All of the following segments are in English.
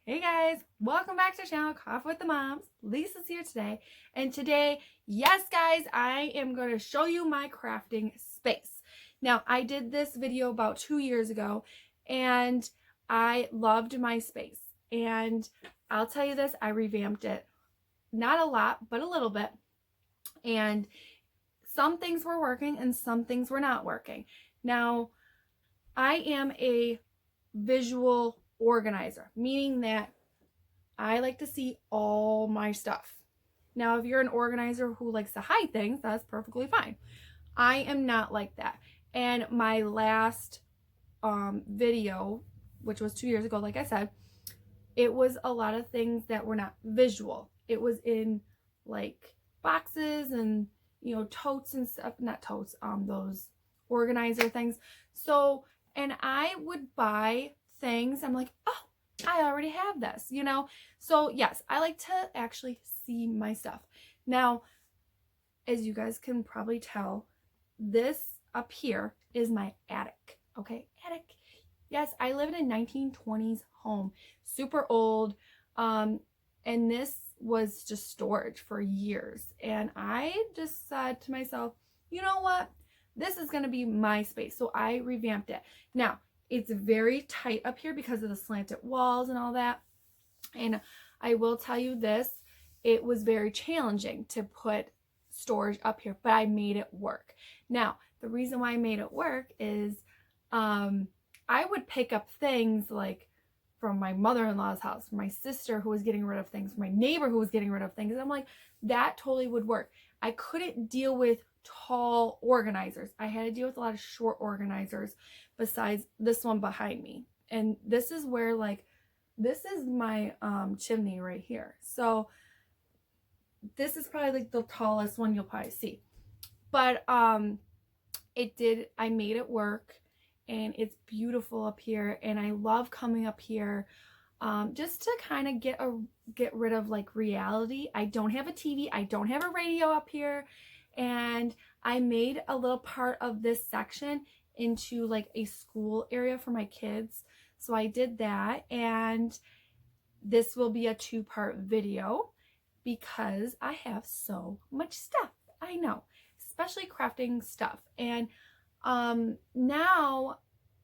Hey guys, welcome back to the channel Coffee with the Moms. Lisa's here today, and today, yes guys, I am going to show you my crafting space. Now, I did this video about 2 years ago, and I loved my space, and I'll tell you this, I revamped it. Not a lot, but a little bit, and some things were working and some things were not working. Now, I am a visual organizer, meaning that I like to see all my stuff. Now, if you're an organizer who likes to hide things, that's perfectly fine. I am not like that. And my last video, which was 2 years ago, like I said, it was a lot of things that were not visual. It was in like boxes and, totes and stuff, not totes, those organizer things. So, and I would buy things, I'm like, oh, I already have this, So yes, I like to actually see my stuff. Now, as you guys can probably tell, this up here is my attic, okay? Attic. Yes, I live in a 1920s home, super old, and this was just storage for years. And I just said to myself, you know what? This is going to be my space. So I revamped it. Now, it's very tight up here because of the slanted walls and all that. And I will tell you this, it was very challenging to put storage up here, but I made it work. Now, the reason why I made it work is I would pick up things like from my mother-in-law's house, from my sister who was getting rid of things, from my neighbor who was getting rid of things. And I'm like, that totally would work. I couldn't deal with tall organizers. I had to deal with a lot of short organizers besides this one behind me. And this is where, like, this is my chimney right here. So this is probably like the tallest one you'll probably see. But I made it work, and it's beautiful up here, and I love coming up here just to kind of get rid of like reality. I don't have a TV, I don't have a radio up here, and I made a little part of this section into like a school area for my kids. So I did that, and this will be a 2-part video because I have so much stuff. I know, especially crafting stuff. And now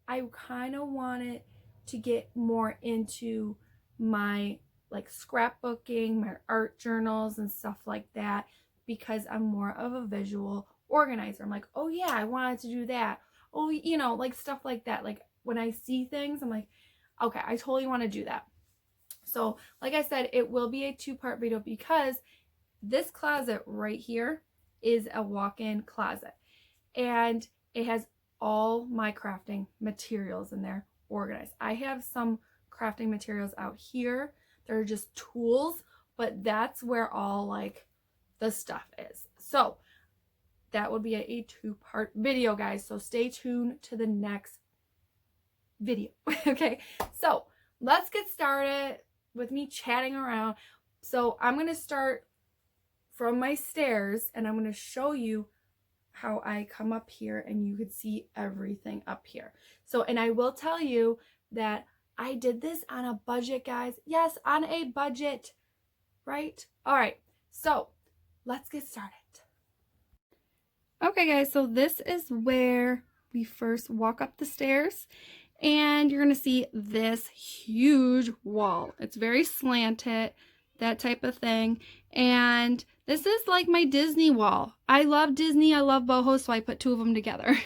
I kind of wanted to get more into my like scrapbooking, my art journals and stuff like that, because I'm more of a visual organizer. I'm like, oh yeah, I wanted to do that. Oh, like stuff like that. Like when I see things, I'm like, okay, I totally want to do that. So like I said, it will be a 2-part video because this closet right here is a walk-in closet, and it has all my crafting materials in there organized. I have some crafting materials out here. They're just tools, but that's where all like the stuff is. So that would be a 2-part video, guys. So stay tuned to the next video. Okay, so let's get started with me chatting around. So I'm going to start from my stairs, and I'm going to show you how I come up here, and you could see everything up here. So, and I will tell you that I did this on a budget, guys. Yes, on a budget, right? All right, so let's get started. Okay, guys, so this is where we first walk up the stairs, and you're going to see this huge wall. It's very slanted, that type of thing. And this is like my Disney wall. I love Disney, I love boho, so I put 2 of them together.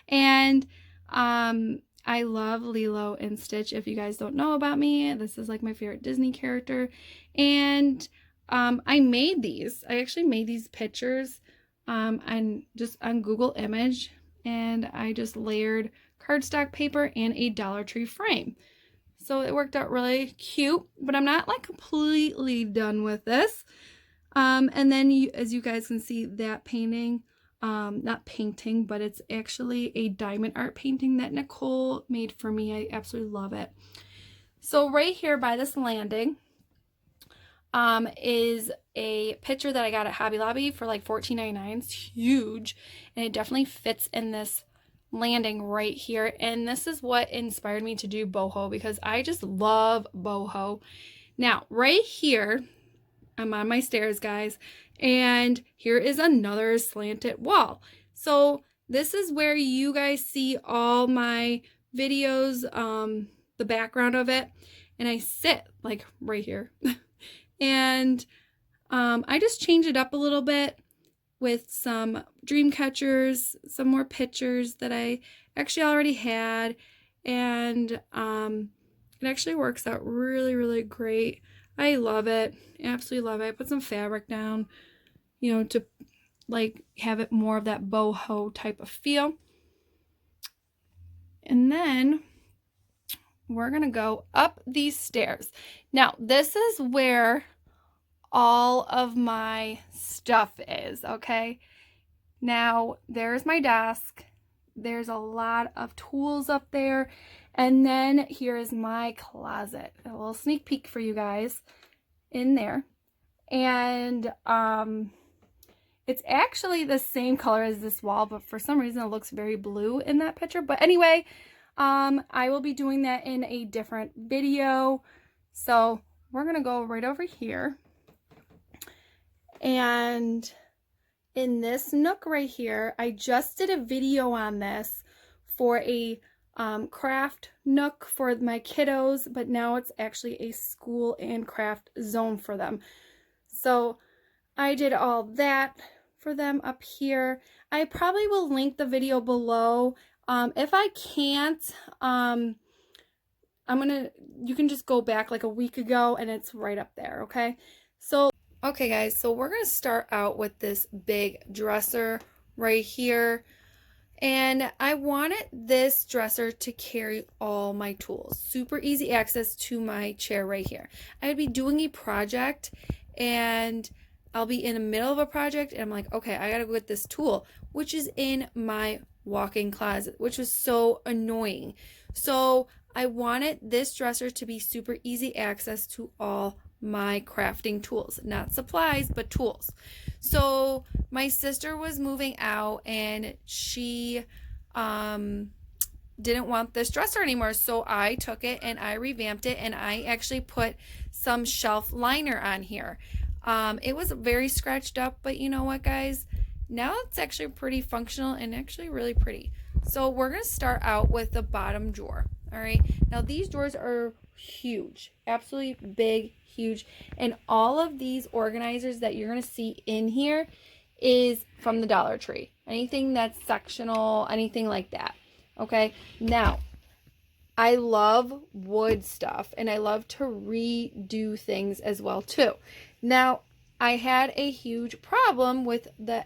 And I love Lilo and Stitch. If you guys don't know about me, this is like my favorite Disney character. And I made these. I actually made these pictures on Google Image, and I just layered cardstock paper and a Dollar Tree frame. So it worked out really cute, but I'm not like completely done with this. And then as you guys can see, that painting, not painting, but it's actually a diamond art painting that Nicole made for me. I absolutely love it. So right here by this landing is a picture that I got at Hobby Lobby for like $14.99. It's huge, and it definitely fits in this landing right here, and this is what inspired me to do boho because I just love boho. Now, right here, I'm on my stairs, guys, and here is another slanted wall. So this is where you guys see all my videos, the background of it, and I sit like right here. And I just change it up a little bit with some dream catchers, some more pictures that I actually already had, and it actually works out really, really great. I love it. Absolutely love it. I put some fabric down, you know, to like have it more of that boho type of feel. And then we're gonna go up these stairs. Now, this is where all of my stuff is, okay? Now, there's my desk. There's a lot of tools up there. And then here is my closet. A little sneak peek for you guys in there. And it's actually the same color as this wall, but for some reason it looks very blue in that picture. But anyway, I will be doing that in a different video. So we're gonna go right over here. And in this nook right here, I just did a video on this for a craft nook for my kiddos, but now it's actually a school and craft zone for them. So I did all that for them up here. I probably will link the video below. If I can't, you can just go back like a week ago and it's right up there, okay? So, okay guys, so we're gonna start out with this big dresser right here. And I wanted this dresser to carry all my tools. Super easy access to my chair right here. I would be doing a project and I'll be in the middle of a project and I'm like, okay, I gotta go get this tool, which is in my walk-in closet, which was so annoying. So I wanted this dresser to be super easy access to all my crafting tools, not supplies, but tools. So my sister was moving out and she didn't want this dresser anymore, so I took it and I revamped it and I actually put some shelf liner on here. It was very scratched up, but you know what guys, now it's actually pretty functional and actually really pretty. So we're gonna start out with the bottom drawer. All right, now these drawers are huge, absolutely big, huge, and all of these organizers that you're going to see in here is from the Dollar Tree. Anything that's sectional, anything like that. Okay, now I love wood stuff and I love to redo things as well too. Now I had a huge problem with the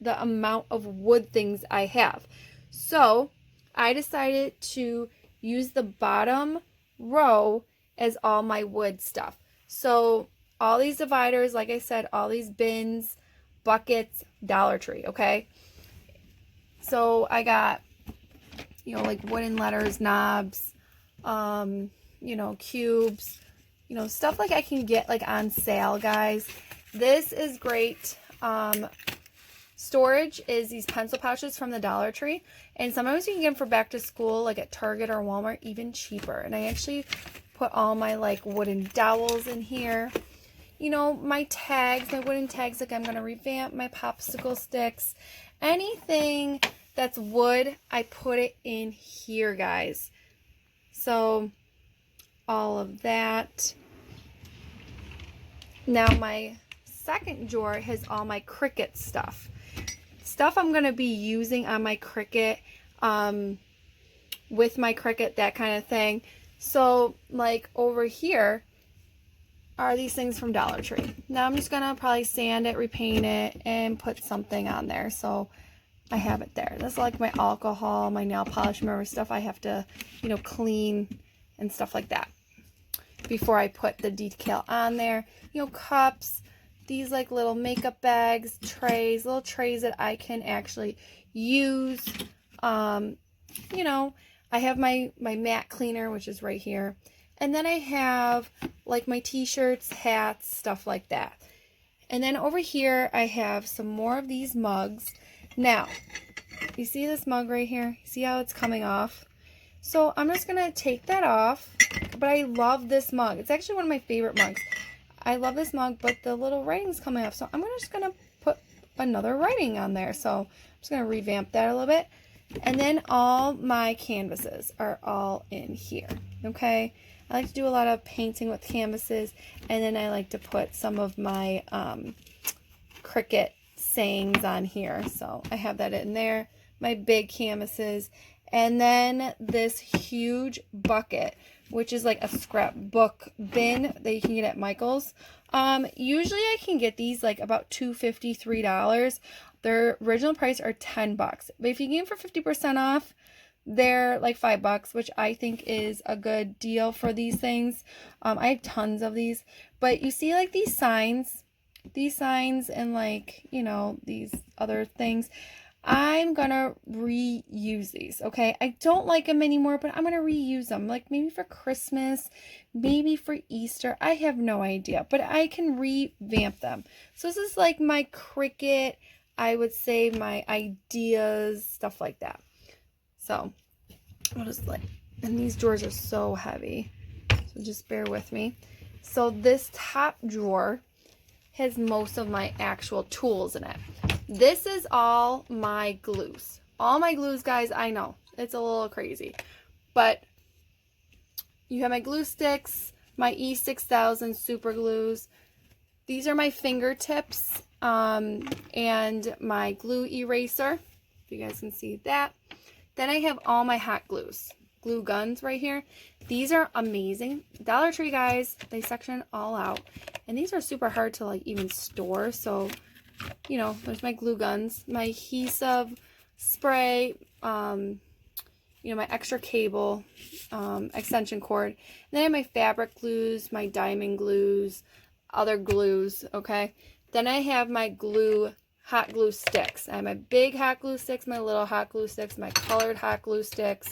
amount of wood things I have, so I decided to use the bottom row as all my wood stuff. So all these dividers, like I said, all these bins, buckets, Dollar Tree, okay? So I got, you know, like wooden letters, knobs, you know, cubes, you know, stuff like I can get like on sale, guys. This is great. Storage is these pencil pouches from the Dollar Tree, and sometimes you can get them for back to school like at Target or Walmart, even cheaper. And I actually put all my like wooden dowels in here, you know, my tags, my wooden tags, like I'm going to revamp my popsicle sticks, anything that's wood, I put it in here, guys. So all of that. Now my second drawer has all my Cricut stuff I'm going to be using on my Cricut, with my Cricut, that kind of thing. So like over here are these things from Dollar Tree. Now I'm just going to probably sand it, repaint it, and put something on there. So I have it there. This is like my alcohol, my nail polish, remember stuff I have to, you know, clean and stuff like that before I put the decal on there. You know, cups, these like little makeup bags, trays, little trays that I can actually use. You know, I have my mat cleaner, which is right here. And then I have like my t-shirts, hats, stuff like that. And then over here I have some more of these mugs. Now, You see this mug right here? See how it's coming off? So I'm just going to take that off, but I love this mug. It's actually one of my favorite mugs. I love this mug, but the little writing's coming off, so I'm just going to put another writing on there. So I'm just going to revamp that a little bit. And then all my canvases are all in here, okay? I like to do a lot of painting with canvases, and then I like to put some of my Cricut sayings on here. So I have that in there, my big canvases, and then this huge bucket, which is like a scrapbook bin that you can get at Michael's. Usually I can get these like about $2.50, $3. Their original price are $10, but if you get them for 50% off, they're like $5, which I think is a good deal for these things. I have tons of these, but you see like these signs and like, you know, these other things. I'm gonna reuse these, okay? I don't like them anymore, but I'm gonna reuse them, like maybe for Christmas, maybe for Easter. I have no idea, but I can revamp them. So this is like my Cricut, I would say my ideas, stuff like that. So I'll just like, and these drawers are so heavy, so just bear with me. So this top drawer has most of my actual tools in it. This is all my glues. All my glues, guys, I know. It's a little crazy. But you have my glue sticks, my E6000 super glues. These are my fingertips and my glue eraser. If you guys can see that. Then I have all my hot glues. Glue guns right here. These are amazing. Dollar Tree, guys, they section all out. And these are super hard to like even store. So, you know, there's my glue guns, my adhesive spray, you know, my extra cable, extension cord. And then I have my fabric glues, my diamond glues, other glues, okay? Then I have my hot glue sticks. I have my big hot glue sticks, my little hot glue sticks, my colored hot glue sticks,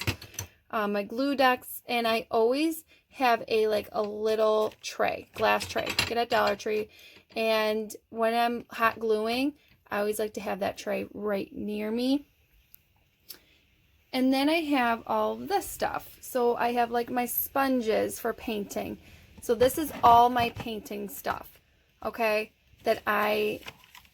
my glue decks, and I always have a little tray, glass tray, get at Dollar Tree. And when I'm hot gluing, I always like to have that tray right near me. And then I have all this stuff. So I have like my sponges for painting. So this is all my painting stuff, okay? That I,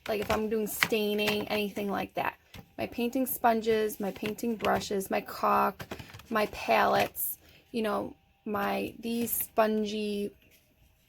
like if I'm doing staining, anything like that. My painting sponges, my painting brushes, my caulk, my palettes, you know, these spongy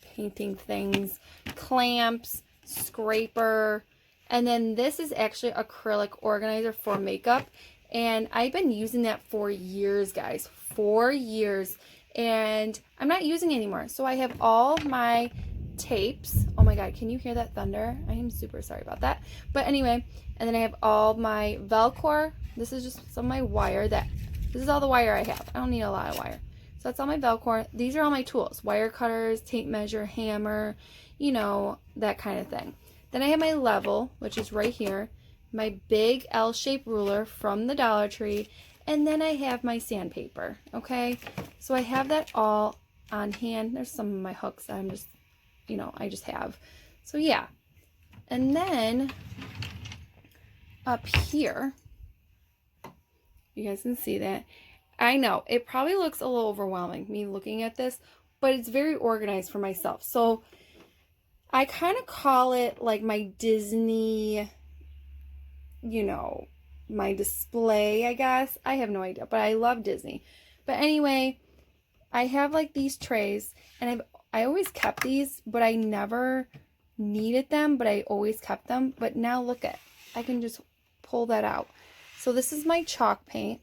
painting things, clamps, scraper, and then this is actually acrylic organizer for makeup, and I've been using that for years, guys, 4 years, and I'm not using it anymore. So I have all my tapes. Oh my god, can you hear that thunder? I am super sorry about that. But anyway, and then I have all my Velcro. This is just some of my wire. This is all the wire I have. I don't need a lot of wire. So that's all my Velcro. These are all my tools. Wire cutters, tape measure, hammer, you know, that kind of thing. Then I have my level, which is right here. My big L-shaped ruler from the Dollar Tree. And then I have my sandpaper, okay? So I have that all on hand. There's some of my hooks that I'm just, you know, I just have. So yeah. And then up here, you guys can see that. I know, it probably looks a little overwhelming, me looking at this, but it's very organized for myself. So I kind of call it like my Disney, you know, my display, I guess. I have no idea, but I love Disney. But anyway, I have like these trays, and I always kept these, but I never needed them, but I always kept them. But now look at, I can just pull that out. So this is my chalk paint.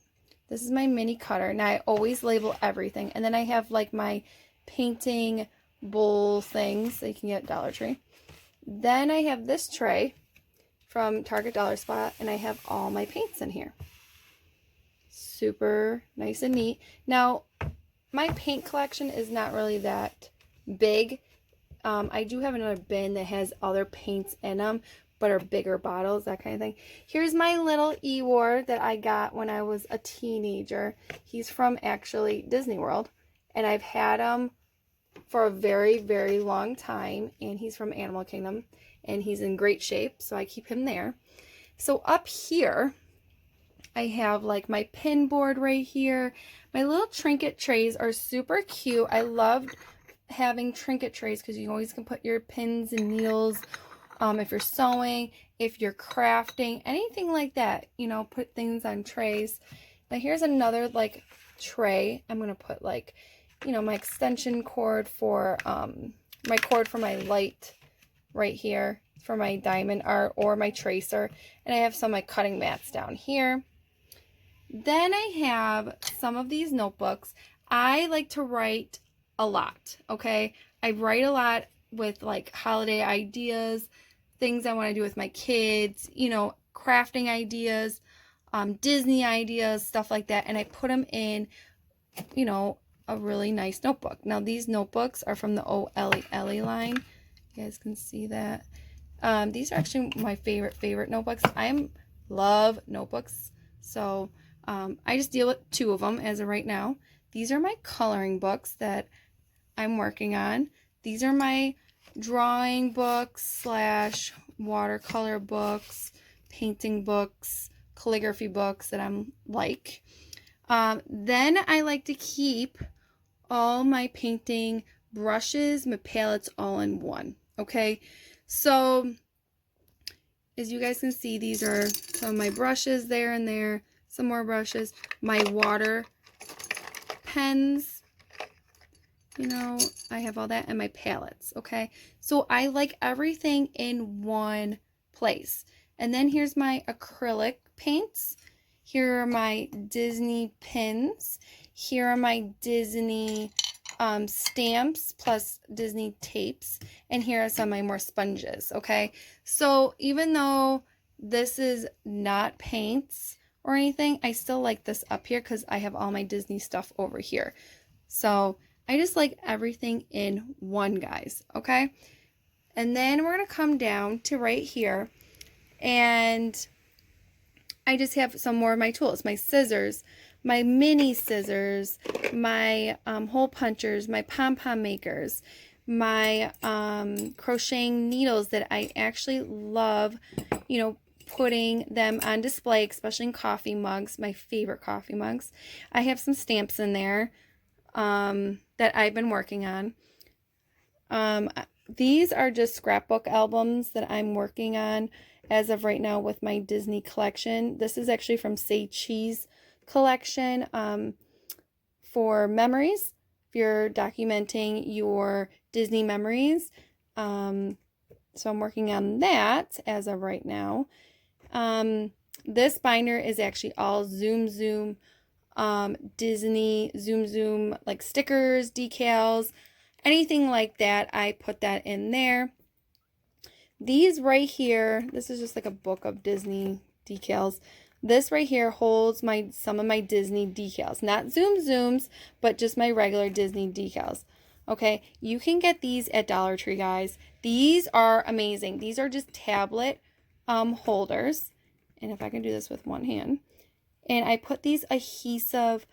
This is my mini cutter. Now I always label everything. And then I have like my painting bowl things that you can get at Dollar Tree. Then I have this tray from Target Dollar Spot, and I have all my paints in here. Super nice and neat. Now, my paint collection is not really that big. I do have another bin that has other paints in them, but are bigger bottles, that kind of thing. Here's my little Eeyore that I got when I was a teenager. He's from actually Disney World, and I've had him for a very, very long time, and he's from Animal Kingdom, and he's in great shape, so I keep him there. So up here, I have like my pin board right here. My little trinket trays are super cute. I love having trinket trays because you always can put your pins and needles, if you're sewing, if you're crafting, anything like that, you know, put things on trays. Now here's another like tray. I'm going to put like, you know, my extension cord for, my cord for my light right here for my diamond art or my tracer. And I have some of my cutting mats down here. Then I have some of these notebooks. I like to write a lot, okay? I write a lot with like holiday ideas, things I want to do with my kids, you know, crafting ideas, Disney ideas, stuff like that. And I put them in, you know, a really nice notebook. Now these notebooks are from the OLE line. You guys can see that. These are actually my favorite notebooks. I love notebooks. So I just deal with 2 of them as of right now. These are my coloring books that I'm working on. These are my drawing books / watercolor books, painting books, calligraphy books that I'm like. Then I like to keep all my painting brushes, my palettes all in one. Okay, so as you guys can see, these are some of my brushes there and there, some more brushes, my water pens, you know, I have all that, and my palettes. Okay, so I like everything in one place. And then here's my acrylic paints. Here are my Disney pins. Here are my Disney stamps plus Disney tapes. And here are some of my more sponges. Okay, so even though this is not paints or anything, I still like this up here because I have all my Disney stuff over here. So I just like everything in one, guys. Okay, and then we're going to come down to right here, and I just have some more of my tools, my scissors, my mini scissors, my hole punchers, my pom-pom makers, my crocheting needles that I actually love, you know, putting them on display, especially in coffee mugs, my favorite coffee mugs. I have some stamps in there that I've been working on. These are just scrapbook albums that I'm working on as of right now with my Disney collection. This is actually from Say Cheese collection for memories. If you're documenting your Disney memories. So I'm working on that as of right now. This binder is actually all Zoom Disney Zoom like stickers, decals, anything like that. I put that in there. These right here, this is just like a book of Disney decals. This right here holds some of my Disney decals, not Zooms, but just my regular Disney decals. Okay, you can get these at Dollar Tree, guys. These are amazing. These are just tablet holders. And if I can do this with one hand. And I put these adhesive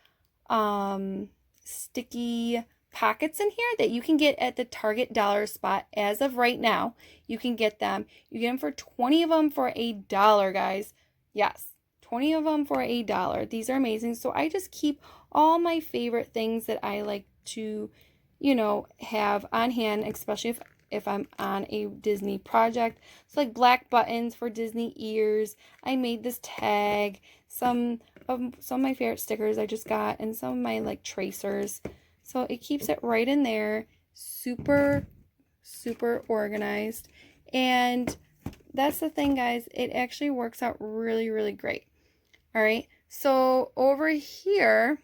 sticky pockets in here that you can get at the Target dollar spot as of right now. You can get them. You get them for 20 of them for $1, guys. Yes, 20 of them for $1. These are amazing. So I just keep all my favorite things that I like to, you know, have on hand, especially if I'm on a Disney project. So like black buttons for Disney ears. I made this tag. Some of my favorite stickers I just got, and some of my like tracers. So it keeps it right in there. Super organized. And that's the thing, guys. It actually works out really great. All right. So over here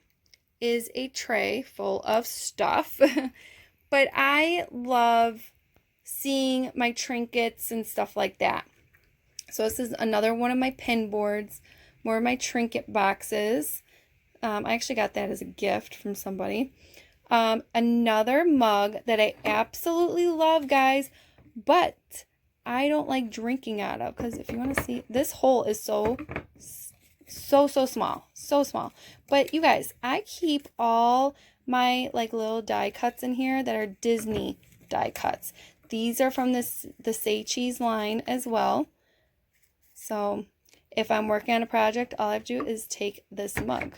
is a tray full of stuff. But I love seeing my trinkets and stuff like that. So this is another one of my pin boards, more of my trinket boxes. I actually got that as a gift from somebody. Another mug that I absolutely love, guys, but I don't like drinking out of, because if you want to see, this hole is so small. But you guys, I keep all my like little die cuts in here that are Disney die cuts. These are from the Say Cheese line as well. So if I'm working on a project, all I have to do is take this mug.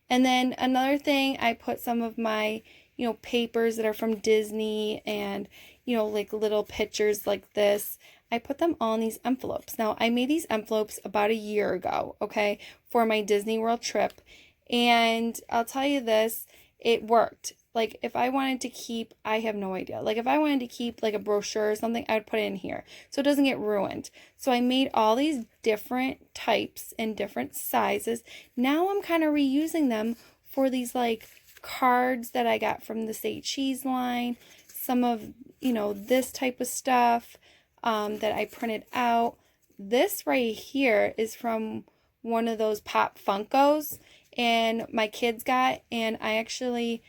And then another thing, I put some of my, you know, papers that are from Disney and, you know, like little pictures like this. I put them all in these envelopes. Now, I made these envelopes about a year ago, okay, for my Disney World trip. And I'll tell you this, it worked. Like, if I wanted to keep, I have no idea. Like, if I wanted to keep, like, a brochure or something, I would put it in here so it doesn't get ruined. So I made all these different types and different sizes. Now I'm kind of reusing them for these, like, cards that I got from the Say Cheese line. Some of, you know, this type of stuff that I printed out. This right here is from one of those Pop Funkos, and my kids got, and I actually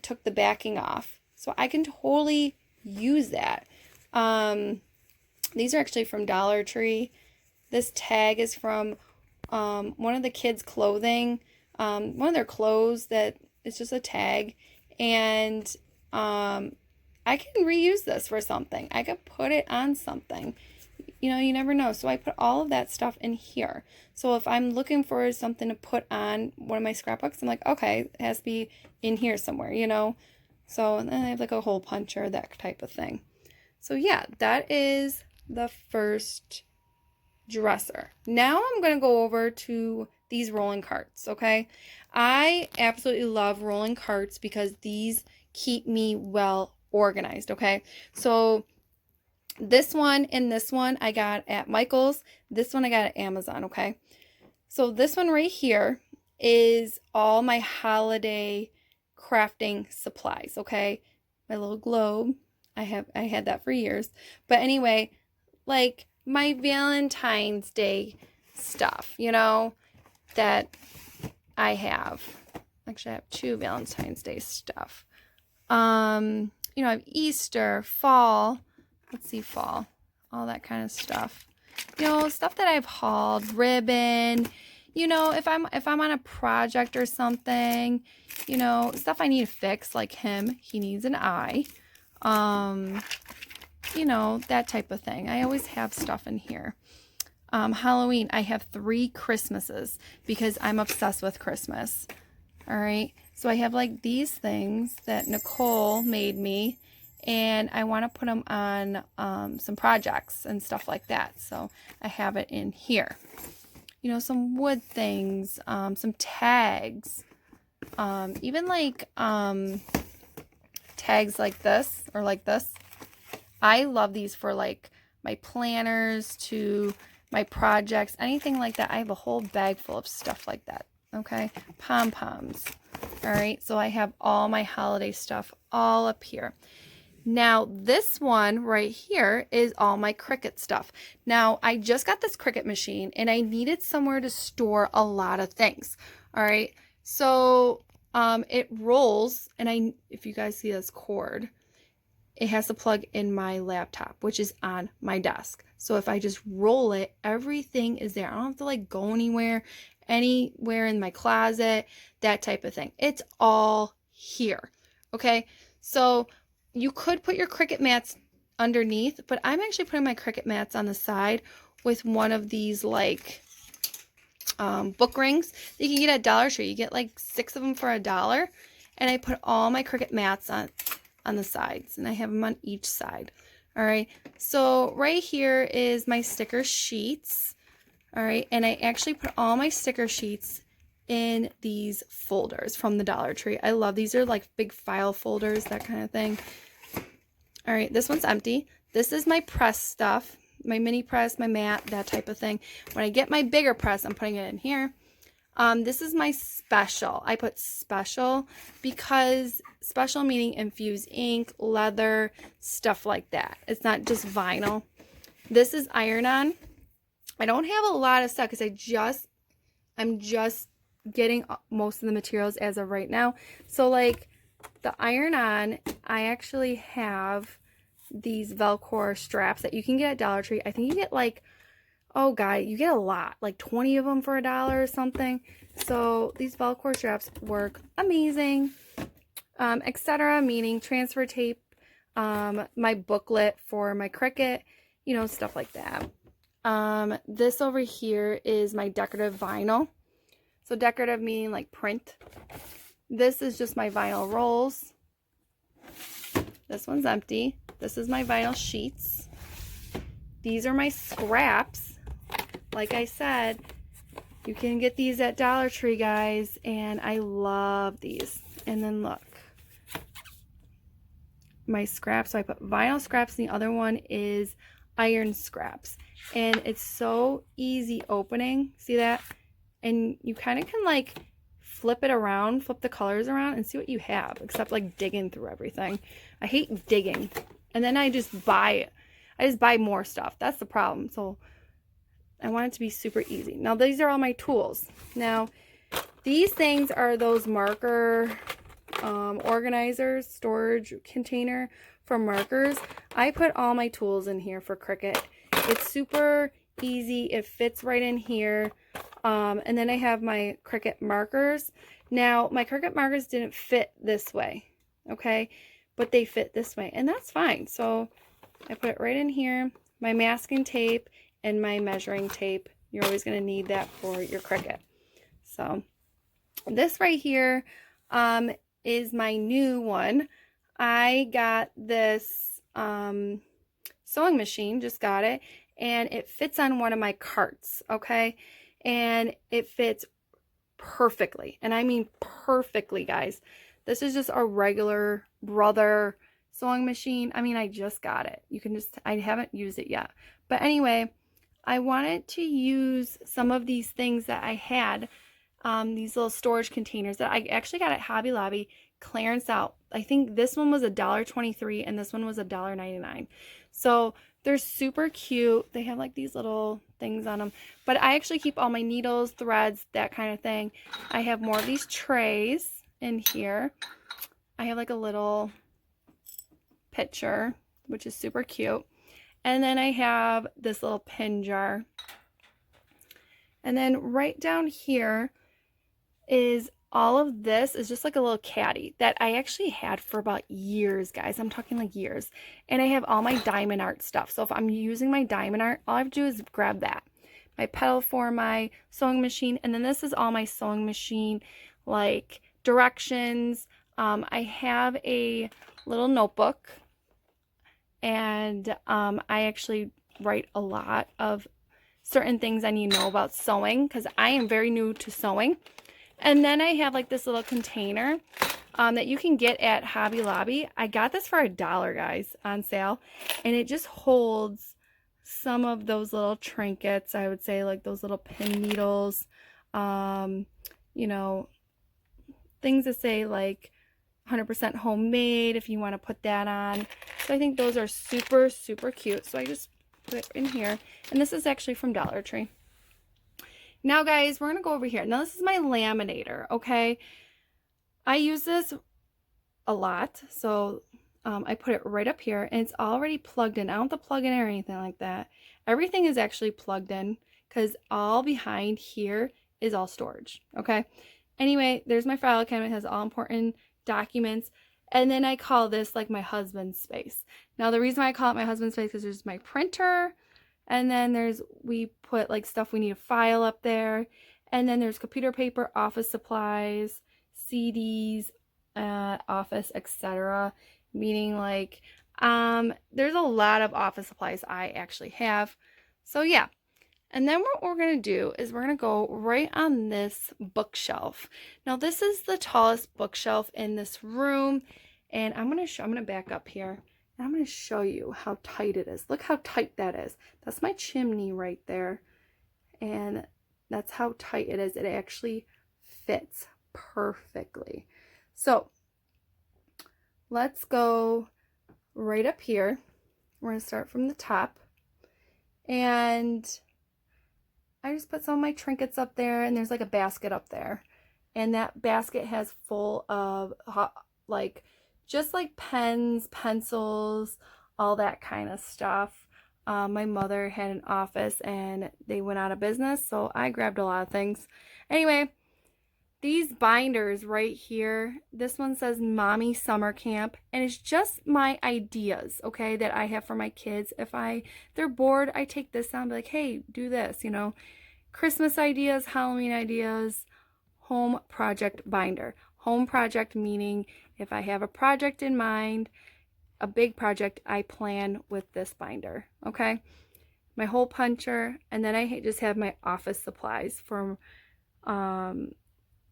took the backing off, so I can totally use that. These are actually from Dollar Tree. This tag is from one of the kids' clothing, one of their clothes that is just a tag, and I can reuse this for something. I could put it on something. You know, you never know. So I put all of that stuff in here. So if I'm looking for something to put on one of my scrapbooks, I'm like, okay, it has to be in here somewhere, you know. So and then I have like a hole puncher, that type of thing. So yeah, that is the first dresser. Now I'm going to go over to these rolling carts, okay? I absolutely love rolling carts because these keep me well organized, okay? So this one and this one I got at Michael's. This one I got at Amazon, okay? So this one right here is all my holiday crafting supplies, okay? My little globe. I had that for years. But anyway, like my Valentine's Day stuff, you know, that I have. Actually, I have 2 Valentine's Day stuff. You know, I have Easter, fall. Let's see, fall, all that kind of stuff. You know, stuff that I've hauled, ribbon. You know, if I'm on a project or something, you know, stuff I need to fix, like him, he needs an eye. You know, that type of thing. I always have stuff in here. Halloween, I have 3 Christmases because I'm obsessed with Christmas. All right, so I have like these things that Nicole made me, and I want to put them on some projects and stuff like that. So I have it in here. You know, some wood things, some tags, even like tags like this or like this. I love these for like my planners to my projects, anything like that. I have a whole bag full of stuff like that. Okay, pom-poms. All right, so I have all my holiday stuff all up here. Now, this one right here is all my Cricut stuff. Now, I just got this Cricut machine, and I needed somewhere to store a lot of things. All right, so it rolls, and if you guys see this cord, it has to plug in my laptop, which is on my desk. So if I just roll it, everything is there. I don't have to like go anywhere in my closet, that type of thing. It's all here. Okay, so you could put your Cricut mats underneath, but I'm actually putting my Cricut mats on the side with one of these like book rings that you can get at Dollar Tree. You get like 6 of them for $1, and I put all my Cricut mats on the sides, and I have them on each side. All right, so right here is my sticker sheets. All right, and I actually put all my sticker sheets in these folders from the Dollar Tree. I love these. Are like big file folders, that kind of thing. All right, this one's empty. This is my press stuff, my mini press, my mat, that type of thing. When I get my bigger press, I'm putting it in here. This is my special. I put special because special meaning infused ink, leather, stuff like that. It's not just vinyl. This is iron-on. I don't have a lot of stuff because I'm just getting most of the materials as of right now. So like the iron-on, I actually have these Velcro straps that you can get at Dollar Tree. I think you get like, oh God, you get a lot, like 20 of them for $1 or something. So these Velcro straps work amazing. Etc. meaning transfer tape, my booklet for my Cricut, you know, stuff like that. This over here is my decorative vinyl. So decorative meaning like print. This is just my vinyl rolls. This one's empty. This is my vinyl sheets. These are my scraps. Like I said, you can get these at Dollar Tree, guys, and I love these. And then look, my scraps. So I put vinyl scraps, and the other one is iron scraps. And it's so easy opening. See that? And you kind of can like flip it around, flip the colors around, and see what you have, except like digging through everything. I hate digging. And then I just buy more stuff. That's the problem. So I want it to be super easy. Now these are all my tools. Now these things are those marker organizers, storage container for markers. I put all my tools in here for Cricut. It's super easy. It fits right in here. And then I have my Cricut markers. Now my Cricut markers didn't fit this way, okay, but they fit this way, and that's fine. So I put it right in here. My masking tape and my measuring tape. You're always going to need that for your Cricut. So this right here is my new one. I got this sewing machine, just got it, and it fits on one of my carts, okay? And it fits perfectly, and I mean perfectly, guys. This is just a regular Brother sewing machine. I mean, I just got it. You can just, I haven't used it yet. But anyway, I wanted to use some of these things that I had, these little storage containers that I actually got at Hobby Lobby, clearance out. I think this one was $1.23 and this one was $1.99. So they're super cute. They have like these little things on them. But I actually keep all my needles, threads, that kind of thing. I have more of these trays in here. I have like a little picture, which is super cute. And then I have this little pin jar. And then right down here is all of this is just like a little caddy that I actually had for about years, guys. I'm talking like years. And I have all my diamond art stuff. So if I'm using my diamond art, all I have to do is grab that. My pedal for my sewing machine. And then this is all my sewing machine, like directions. I have a little notebook. And I actually write a lot of certain things I need to know about sewing because I am very new to sewing. And then I have like this little container that you can get at Hobby Lobby. I got this for $1, guys, on sale. And it just holds some of those little trinkets, I would say, like those little pin needles, you know, things that say like 100% homemade if you want to put that on. So I think those are super, super cute. So I just put it in here. And this is actually from Dollar Tree. Now, guys, we're going to go over here. Now, this is my laminator, okay? I use this a lot. So I put it right up here. And it's already plugged in. I don't have to plug in or anything like that. Everything is actually plugged in because all behind here is all storage, okay? Anyway, there's my file cabinet. It has all important documents. And then I call this like my husband's space. Now the reason why I call it my husband's space is there's my printer, and then we put like stuff we need to file up there, and then there's computer paper, office supplies, CDs, office, etc. Meaning like there's a lot of office supplies I actually have. So yeah. And then what we're going to do is we're going to go right on this bookshelf. Now this is the tallest bookshelf in this room, and I'm going to back up here and I'm going to show you how tight it is. Look how tight that is. That's my chimney right there. And that's how tight it is. It actually fits perfectly. So let's go right up here. We're going to start from the top, and I just put some of my trinkets up there, and there's like a basket up there. And that basket has full of like, just like pens, pencils, all that kind of stuff. My mother had an office and they went out of business, so I grabbed a lot of things. Anyway, these binders right here, this one says Mommy Summer Camp, and it's just my ideas, okay, that I have for my kids. If they're bored, I take this out and be like, hey, do this, you know. Christmas ideas, Halloween ideas, home project binder. Home project meaning if I have a project in mind, a big project, I plan with this binder, okay? My hole puncher, and then I just have my office supplies from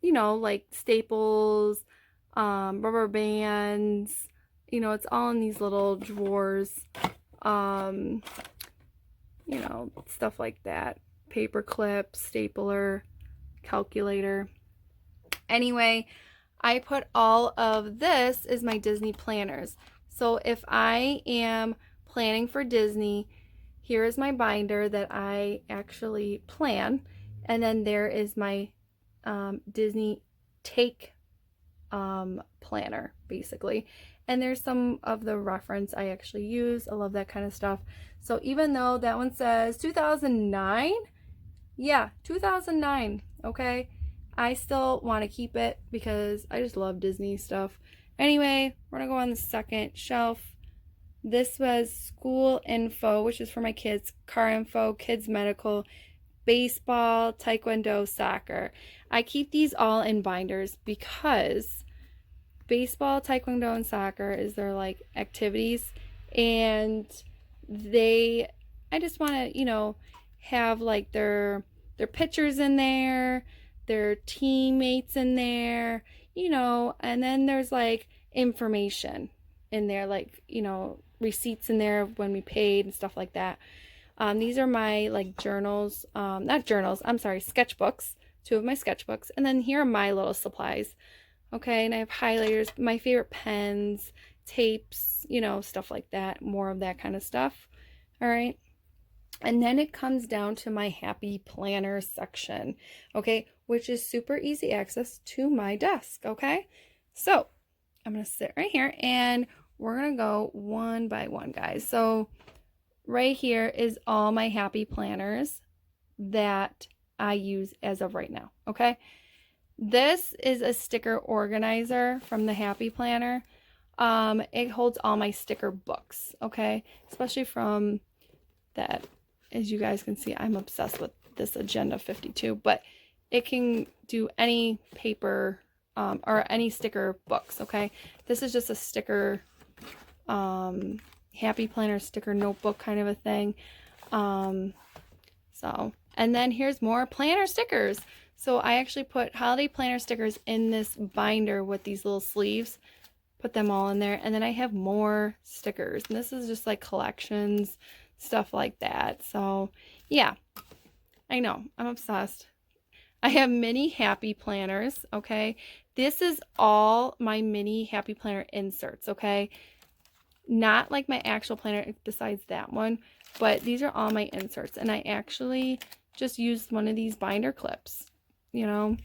you know, like staples, rubber bands, you know, it's all in these little drawers, you know, stuff like that. Paper clip, stapler, calculator. Anyway, I put all of this is my Disney planners. So if I am planning for Disney, here is my binder that I actually plan. And then there is my Disney take planner, basically. And there's some of the reference I actually use. I love that kind of stuff. So even though that one says 2009, yeah, 2009, okay? I still want to keep it because I just love Disney stuff. Anyway, we're going to go on the second shelf. This was school info, which is for my kids, car info, kids medical, baseball, taekwondo, soccer. I keep these all in binders because baseball, taekwondo, and soccer is their like activities, and I just want to, you know, have like their pictures in there, their teammates in there, you know, and then there's like information in there, like, you know, receipts in there when we paid and stuff like that. These are my like journals, not journals, I'm sorry, sketchbooks, 2 of my sketchbooks. And then here are my little supplies. Okay, and I have highlighters, my favorite pens, tapes, you know, stuff like that, more of that kind of stuff. All right. And then it comes down to my happy planner section, okay, which is super easy access to my desk, okay? So I'm going to sit right here and we're going to go one by one, guys. So right here is all my happy planners that I use as of right now, okay? This is a sticker organizer from the Happy Planner. It holds all my sticker books, okay? Especially from that, as you guys can see, I'm obsessed with this Agenda 52, but it can do any paper or any sticker books, okay? This is just a sticker Happy Planner sticker notebook kind of a thing. And then here's more planner stickers. So I actually put holiday planner stickers in this binder with these little sleeves. Put them all in there. And then I have more stickers. And this is just like collections, stuff like that. So yeah, I know, I'm obsessed. I have mini happy planners, okay? This is all my mini happy planner inserts, okay? Not like my actual planner besides that one, but these are all my inserts. And I actually just used one of these binder clips, you know,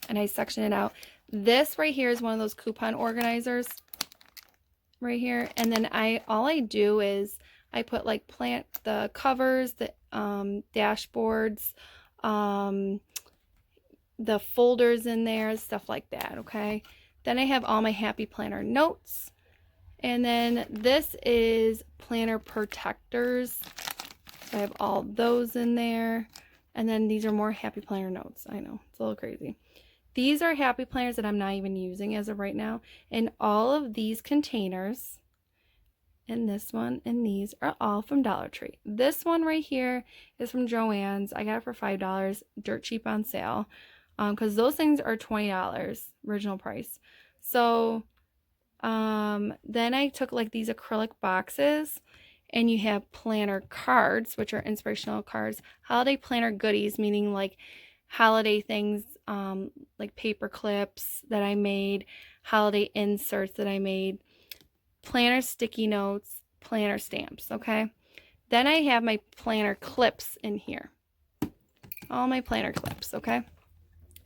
and I section it out. This right here is one of those coupon organizers right here. And then all I do is I put like the covers, the dashboards, the folders in there, stuff like that, okay? Then I have all my happy planner notes. And then this is planner protectors. So I have all those in there. And then these are more happy planner notes. I know, it's a little crazy. These are happy planners that I'm not even using as of right now. And all of these containers, and this one, and these are all from Dollar Tree. This one right here is from Joann's. I got it for $5, dirt cheap on sale. Because those things are $20, original price. So then I took like these acrylic boxes, and you have planner cards, which are inspirational cards, holiday planner goodies, meaning like holiday things, like paper clips that I made, holiday inserts that I made, planner sticky notes, planner stamps, okay? Then I have my planner clips in here. All my planner clips, okay?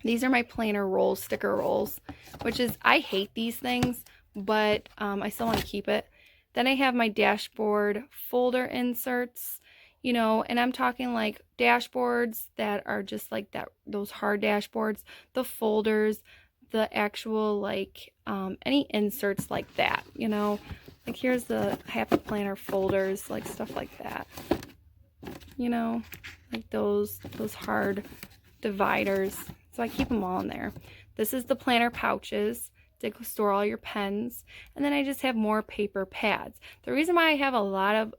These are my planner rolls, sticker rolls, which is, I hate these things, but I still want to keep it. Then I have my dashboard folder inserts. you know, and I'm talking like dashboards that are just like that, those hard dashboards, the folders, the actual like any inserts like that, you know, like here's the Happy Planner folders, like stuff like that, you know, like those hard dividers. So I keep them all in there. This is the planner pouches to store all your pens, and then I just have more paper pads. The reason why I have a lot of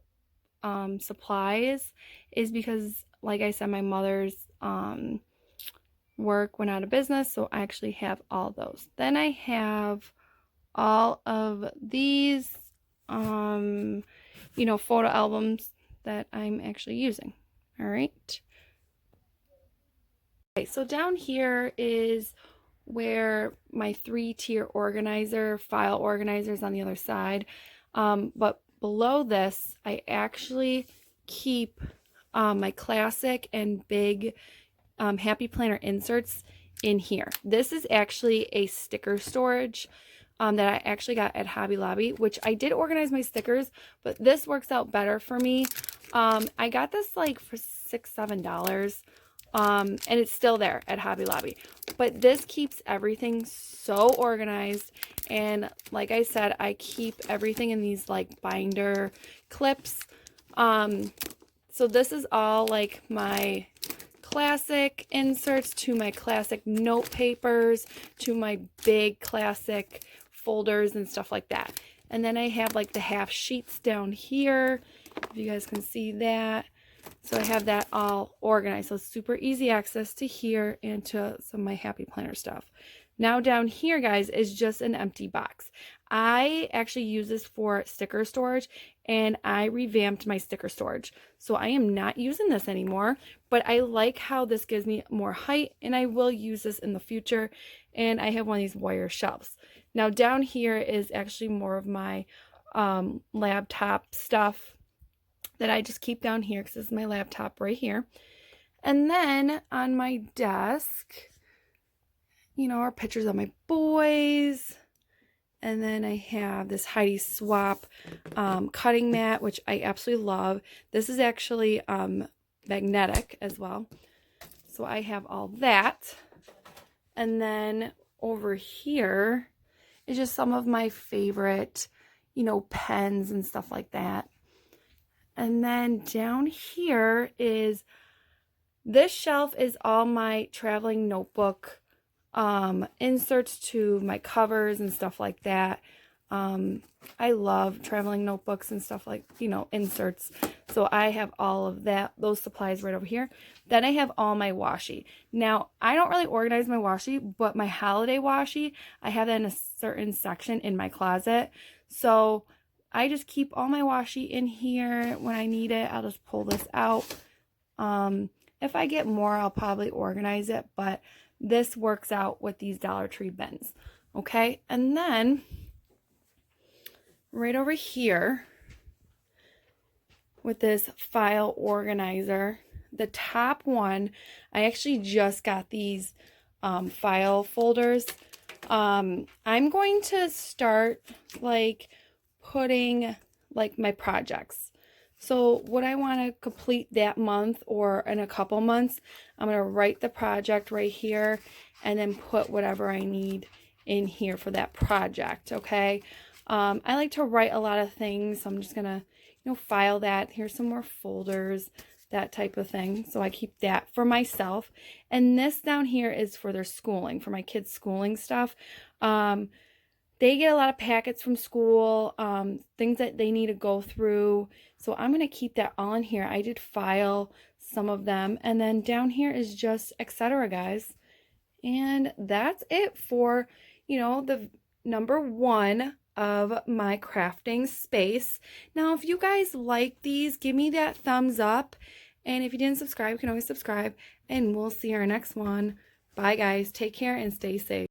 supplies is because, like I said, my mother's work went out of business, so I actually have all those. Then I have all of these you know, photo albums that I'm actually using. All right. Okay, so down here is where my 3-tier organizer, file organizer is on the other side. But below this, I actually keep my classic and big Happy Planner inserts in here. This is actually a sticker storage that I actually got at Hobby Lobby, which I did organize my stickers, but this works out better for me. I got this like for $6-7. And it's still there at Hobby Lobby, but this keeps everything so organized. And like I said, I keep everything in these like binder clips. So this is all like my classic inserts to my classic note papers to my big classic folders and stuff like that. And then I have like the half sheets down here, if you guys can see that. So I have that all organized. So it's super easy access to here and to some of my Happy Planner stuff. Now down here, guys, is just an empty box. I actually use this for sticker storage, and I revamped my sticker storage. So I am not using this anymore, but I like how this gives me more height, and I will use this in the future. And I have one of these wire shelves. Now down here is actually more of my laptop stuff that I just keep down here because this is my laptop right here. And then on my desk, you know, are pictures of my boys. And then I have this Heidi Swap cutting mat, which I absolutely love. This is actually magnetic as well. So I have all that. And then over here is just some of my favorite, you know, pens and stuff like that. And then down here is, this shelf is all my traveling notebook inserts to my covers and stuff like that. I love traveling notebooks and stuff like, you know, inserts. So I have all of that, those supplies right over here. Then I have all my washi. Now, I don't really organize my washi, but my holiday washi, I have that in a certain section in my closet. So I just keep all my washi in here. When I need it, I'll just pull this out. If I get more, I'll probably organize it, but this works out with these Dollar Tree bins. Okay, and then right over here with this file organizer, the top one, I actually just got these file folders. I'm going to start like putting like my projects. So what I want to complete that month or in a couple months, I'm going to write the project right here and then put whatever I need in here for that project. Okay. I like to write a lot of things. So I'm just going to, you know, file that. Here's some more folders, that type of thing. So I keep that for myself. And this down here is for their schooling, for my kids' schooling stuff. They get a lot of packets from school, things that they need to go through. So I'm going to keep that all in here. I did file some of them. And then down here is just etc., guys. And that's it for, you know, the number 1 of my crafting space. Now, if you guys like these, give me that thumbs up. And if you didn't subscribe, you can always subscribe. And we'll see our next one. Bye, guys. Take care and stay safe.